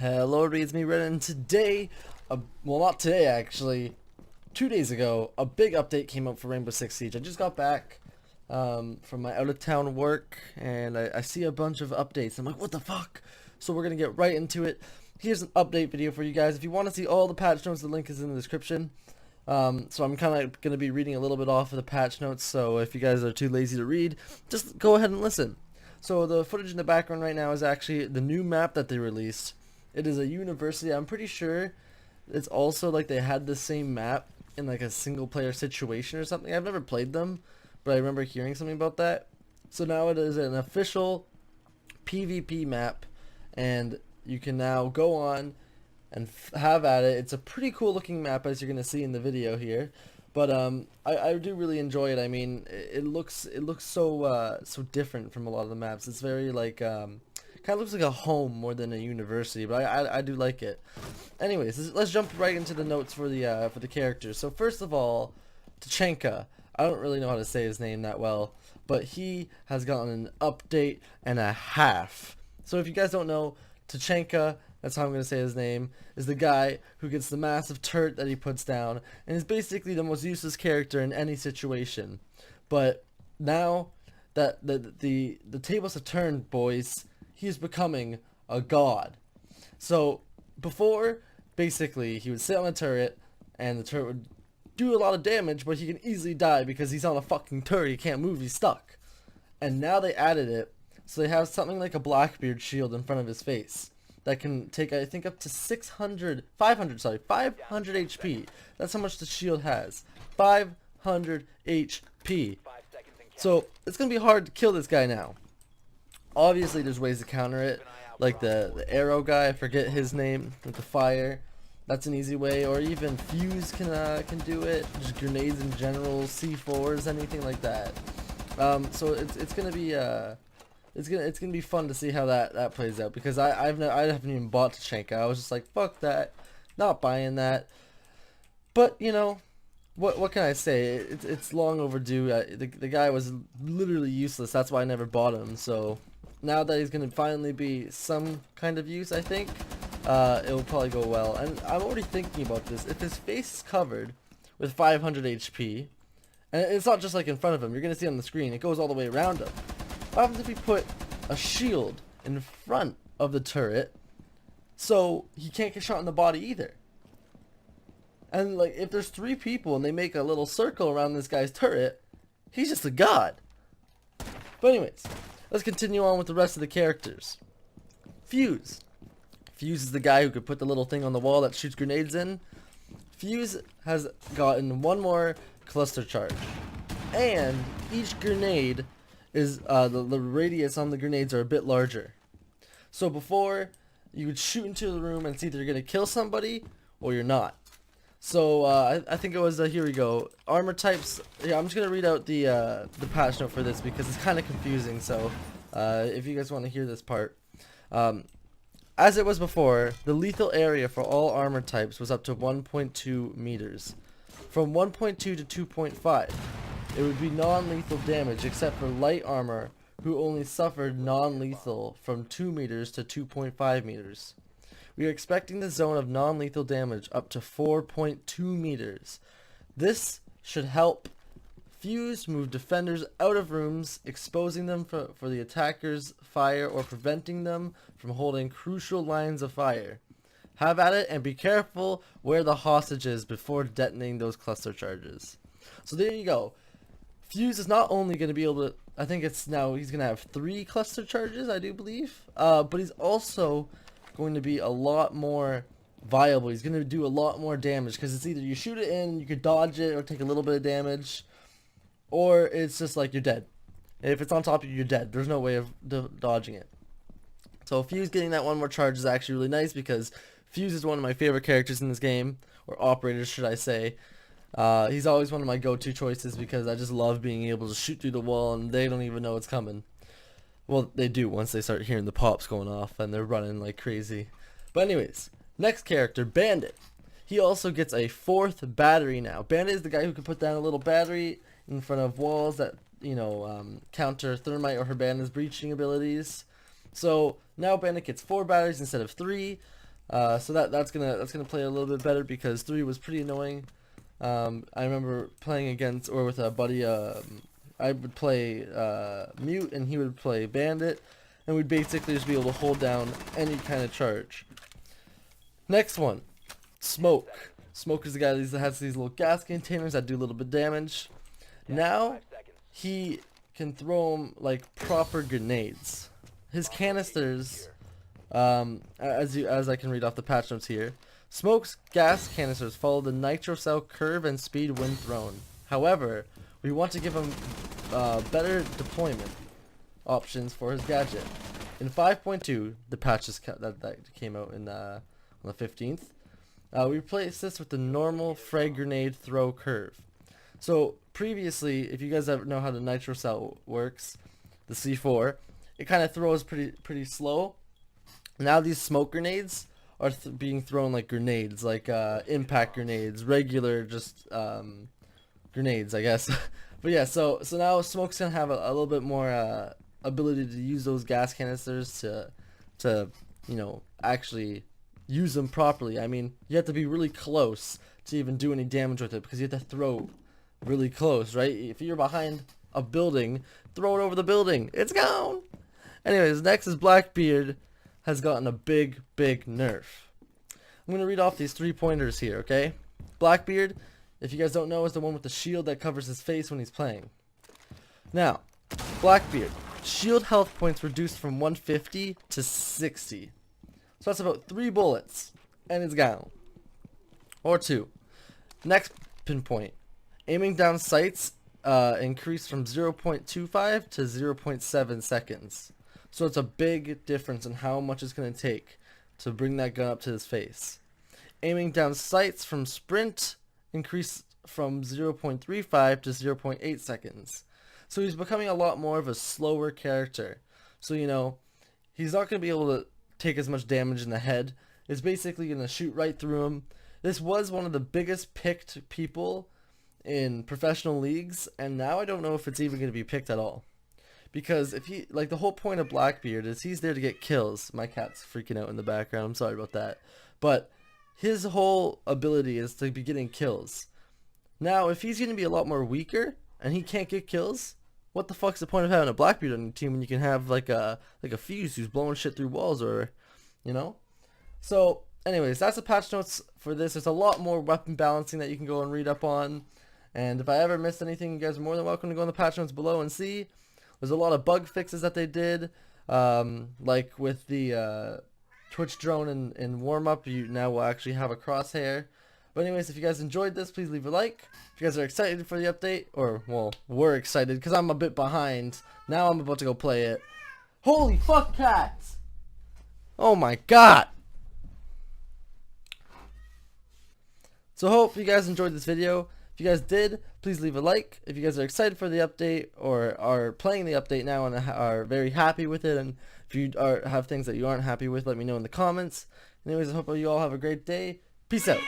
Hello, it's me, Redin, and today, well, not today actually, 2 days ago, a big update came out for Rainbow Six Siege. I just got back from my out-of-town work, and I see a bunch of updates. I'm like, what the fuck? So we're gonna get right into it. Here's an update video for you guys. If you want to see all the patch notes, the link is in the description. So I'm kind of gonna be reading a little bit off of the patch notes. So if you guys are too lazy to read, just go ahead and listen. So the footage in the background right now is actually the new map that they released. It is a university. I'm pretty sure it's also like they had the same map in like a single player situation or something. I've never played them, but I remember hearing something about that. So now it is an official PvP map, and you can now go on and have at it. It's a pretty cool looking map, as you're gonna see in the video here. But I do really enjoy it. I mean, it looks so so different from a lot of the maps. It's very like kind of looks like a home more than a university, but I do like it. Anyways, let's jump right into the notes for the characters. So first of all, Tachenka. I don't really know how to say his name that well, but he has gotten an update and a half. So if you guys don't know, Tachenka, that's how I'm going to say his name, is the guy who gets the massive turret that he puts down, and is basically the most useless character in any situation. But now that the tables have turned, boys, he is becoming a god. So before, basically, he would sit on a turret, and the turret would do a lot of damage, but he can easily die because he's on a fucking turret. He can't move, he's stuck. And now they added it, so they have something like a Blackbeard shield in front of his face that can take, I think, up to 500 HP. That's how much the shield has. 500 HP. So it's gonna be hard to kill this guy now. Obviously, there's ways to counter it, like the arrow guy. I forget his name, with the fire. That's an easy way, or even Fuse can do it. Just grenades in general, C4s, anything like that. So it's gonna be it's gonna be fun to see how that plays out, because I haven't even bought Tachenka. I was just like, fuck that, not buying that. But you know, what can I say? It's long overdue. The guy was literally useless. That's why I never bought him. So now that he's gonna finally be some kind of use, I think it'll probably go well. And I'm already thinking about this. If his face is covered with 500 HP, and it's not just like in front of him, you're gonna see on the screen, it goes all the way around him. What happens if we put a shield in front of the turret so he can't get shot in the body either? And like, if there's 3 people and they make a little circle around this guy's turret, he's just a god. But anyways, let's continue on with the rest of the characters. Fuse. Fuse is the guy who could put the little thing on the wall that shoots grenades in. Fuse has gotten one more cluster charge, and each grenade is the radius on the grenades are a bit larger. So before, you would shoot into the room and it's either you're gonna kill somebody or you're not. So I think it was here we go. Armor types. Yeah, I'm just gonna read out the patch note for this because it's kind of confusing. So if you guys want to hear this part, as it was before, the lethal area for all armor types was up to 1.2 meters. From 1.2 to 2.5, it would be non-lethal damage except for light armor, who only suffered non-lethal from 2 meters to 2.5 meters. We are expecting the zone of non-lethal damage up to 4.2 meters. This should help Fuse move defenders out of rooms, exposing them for the attacker's fire or preventing them from holding crucial lines of fire. Have at it, and be careful where the hostage is before detonating those cluster charges. So there you go. Fuse is not only going to be able to, I think it's now he's going to have 3 cluster charges, I do believe, but he's also going to be a lot more viable. He's going to do a lot more damage, because it's either you shoot it in, you could dodge it or take a little bit of damage, or it's just like you're dead. If it's on top of you, you're dead. There's no way of dodging it. So Fuse getting that one more charge is actually really nice, because Fuse is one of my favorite characters in this game, or operators should I say. He's always one of my go-to choices because I just love being able to shoot through the wall and they don't even know it's coming. Well, they do once they start hearing the pops going off and they're running like crazy. But anyways, next character, Bandit. He also gets a 4th battery now. Bandit is the guy who can put down a little battery in front of walls that, you know, counter thermite or Hibana's breaching abilities. So now Bandit gets 4 batteries instead of 3. So that's gonna play a little bit better because 3 was pretty annoying. I remember playing against or with a buddy. I would play mute and he would play bandit, and we'd basically just be able to hold down any kind of charge. Next one, smoke. Smoke is the guy that has these little gas containers that do a little bit of damage. Now he can throw them like proper grenades. His canisters, as I can read off the patch notes here, Smoke's gas canisters follow the nitro cell curve and speed when thrown. However, we want to give him better deployment options for his gadget. In 5.2, the patch that came out in on the 15th, we replaced this with the normal frag grenade throw curve. So previously, if you guys ever know how the nitro cell works, the C4, it kind of throws pretty slow. Now these smoke grenades are being thrown like grenades, like impact grenades, regular just grenades, I guess. But yeah, so now Smoke's gonna have a little bit more ability to use those gas canisters to you know, actually use them properly. I mean, you have to be really close to even do any damage with it because you have to throw really close, right? If you're behind a building, throw it over the building. It's gone. Anyways, next is Blackbeard has gotten a big nerf. I'm gonna read off these 3 pointers here, okay? Blackbeard, if you guys don't know, is the one with the shield that covers his face when he's playing. Now, Blackbeard, shield health points reduced from 150 to 60. So that's about 3 bullets, and it's gone. Or 2. Next pinpoint. Aiming down sights increased from 0.25 to 0.7 seconds. So it's a big difference in how much it's going to take to bring that gun up to his face. Aiming down sights from sprint increased from 0.35 to 0.8 seconds. So he's becoming a lot more of a slower character. So, you know, he's not going to be able to take as much damage in the head. It's basically going to shoot right through him. This was one of the biggest picked people in professional leagues, and now I don't know if it's even going to be picked at all. Because if he, like, the whole point of Blackbeard is he's there to get kills. My cat's freaking out in the background, I'm sorry about that. But his whole ability is to be getting kills. Now, if he's going to be a lot more weaker, and he can't get kills, what the fuck's the point of having a Blackbeard on your team when you can have, like a Fuse who's blowing shit through walls, or, you know? So, anyways, that's the patch notes for this. There's a lot more weapon balancing that you can go and read up on. And if I ever missed anything, you guys are more than welcome to go in the patch notes below and see. There's a lot of bug fixes that they did, like with the Twitch drone in warm-up, you now will actually have a crosshair. But anyways, if you guys enjoyed this, please leave a like. If you guys are excited for the update, or, well, we're excited, because I'm a bit behind. Now I'm about to go play it. Holy fuck, cats! Oh my god! So hope you guys enjoyed this video. If you guys did, please leave a like. If you guys are excited for the update or are playing the update now and are very happy with it, and if you have things that you aren't happy with, let me know in the comments. Anyways, I hope you all have a great day. Peace out.